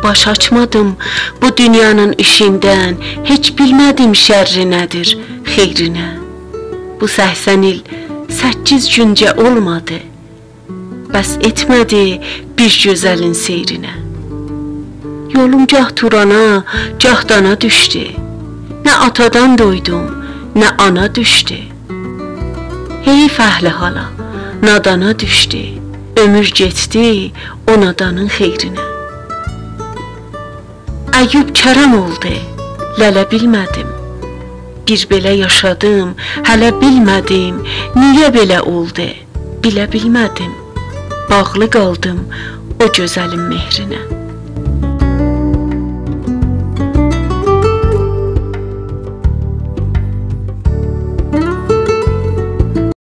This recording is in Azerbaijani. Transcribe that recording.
baş açmadım bu dünyanın işindən, heç bilmədim şərri nədir, xeyrinə. Bu 80 il 8 güncə olmadı, bəs etmədi bir gözəlin seyrinə. Yolum gah Turana, gah dana düşdü, nə atadan doydum, nə ana düşdü. Heyf əhli hala, nadana düşdü, ömür getdi o nadanın xeyrinə. Əyyub kərəm oldu, lələ bilmədim. Bir belə yaşadım, hələ bilmədim, niyə belə oldu, bilə bilmədim. Bağlı qaldım o gözəlin mehrinə.